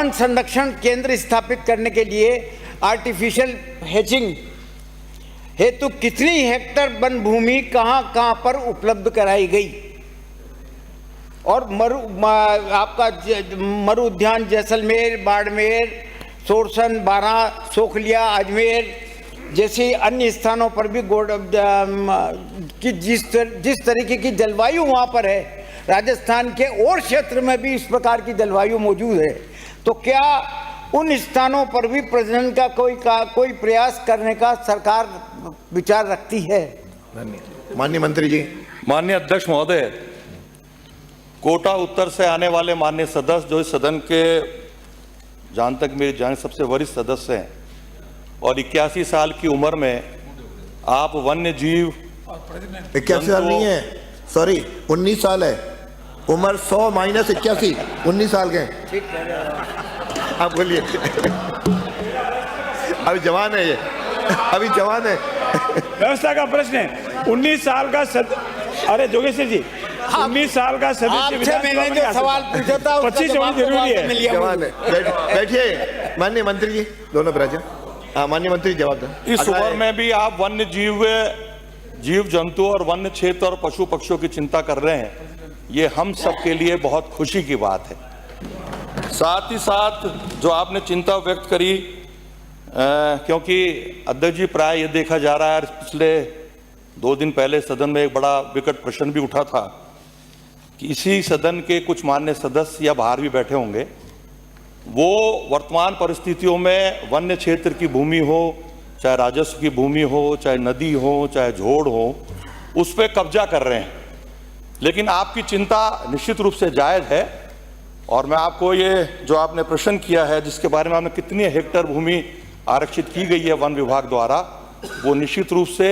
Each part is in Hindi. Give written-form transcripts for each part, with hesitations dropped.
57 संरक्षण केंद्र स्थापित करने के लिए आर्टिफिशियल हेचिंग हेतु कितनी हेक्टर वन भूमि कहां पर उपलब्ध कराई गई? और आपका मरु उद्यान जैसलमेर, बाड़मेर, सोरसन, बारां, सोखलिया, अजमेर जैसे अन्य स्थानों पर भी कि जिस तरीके की जलवायु वहाँ पर है, राजस्थान के और क्षेत्र में भी इस प्रकार की जलवायु मौजूद है, तो क्या उन स्थानों पर भी प्रजनन का कोई प्रयास करने का सरकार विचार रखती है? माननीय मंत्री जी। माननीय अध्यक्ष महोदय, कोटा उत्तर से आने वाले माननीय सदस्य जो इस सदन के जहां तक मेरी जान सबसे वरिष्ठ सदस्य हैं और 81 साल की उम्र में आप वन्य जीव 81 साल नहीं है, सॉरी 19 साल है उम्र, 100 माइनस 81, 19 साल के। आप बोलिए। अभी जवान है ये, अभी जवान है। व्यवस्था का प्रश्न है। 19 साल का अरे जोगेश्वर जी, 19 साल का सदस्य मैंने जो सवाल पूछा था 25 होना जरूरी है। जवान है। बैठिए माननीय मंत्री जी, दोनों राज्य। माननीय मंत्री जवाब दें। इस उम्र में भी आप वन्य जीव जंतु और वन्य क्षेत्र और पशु पक्षियों की चिंता कर रहे हैं, ये हम सब के लिए बहुत खुशी की बात है। साथ ही साथ जो आपने चिंता व्यक्त करी, क्योंकि अध्यक्ष जी प्राय ये देखा जा रहा है, पिछले 2 दिन पहले सदन में एक बड़ा विकट प्रश्न भी उठा था कि इसी सदन के कुछ मान्य सदस्य या बाहर भी बैठे होंगे, वो वर्तमान परिस्थितियों में वन्य क्षेत्र की भूमि हो, चाहे राजस्व की भूमि हो, चाहे नदी हो, चाहे झोड़ हो, उस पर कब्जा कर रहे हैं। लेकिन आपकी चिंता निश्चित रूप से जायज़ है और मैं आपको ये जो आपने प्रश्न किया है, जिसके बारे में आपने कितनी हेक्टर भूमि आरक्षित की गई है वन विभाग द्वारा, वो निश्चित रूप से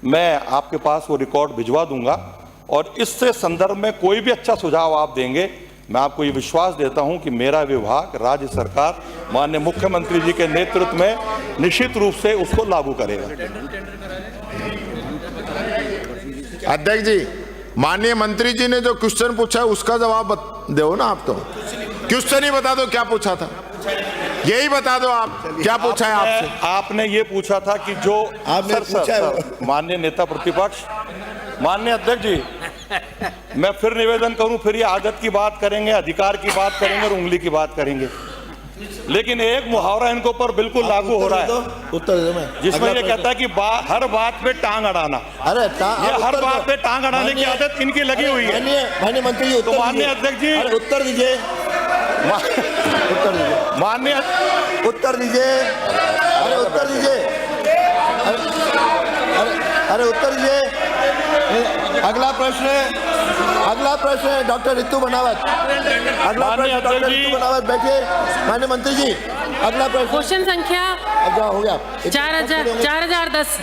मैं आपके पास वो रिकॉर्ड भिजवा दूंगा और इससे संदर्भ में कोई भी अच्छा सुझाव आप देंगे, मैं आपको ये विश्वास देता हूं कि मेरा विभाग राज्य सरकार माननीय मुख्यमंत्री जी के नेतृत्व में निश्चित रूप से उसको लागू करेगा। अध्यक्ष जी, माननीय मंत्री जी ने जो क्वेश्चन पूछा है उसका जवाब दो ना। आप तो क्वेश्चन ही बता दो क्या पूछा था, यही बता दो आप क्या पूछा है आपसे। आपने ये पूछा था कि जो आपने पूछा है, माननीय नेता प्रतिपक्ष, माननीय अध्यक्ष जी, मैं फिर निवेदन करूं, फिर ये आदत की बात करेंगे, अधिकार की बात करेंगे और उंगली की बात करेंगे, लेकिन एक मुहावरा इनके ऊपर बिल्कुल लागू हो रहा है, उत्तर दे मैं, जिसमें ये कहता है कि हर बात पे टांग अड़ाना। अरे ये हर बात पे टांग अड़ाने की आदत इनकी लगी हुई है। माननीय मंत्री जी, तो माननीय अध्यक्ष जी उत्तर दीजिए, उत्तर दीजिए, माननीय उत्तर दीजिए, अरे उत्तर दीजिए, अरे उत्तर दीजिए। अगला प्रश्न है डॉक्टर रितु बनावत। अगला प्रश्न डॉक्टर रितु बनावत, बैठिए। माननीय मंत्री जी, अगला प्रश्न क्वेश्चन संख्या अब हो गया 4010।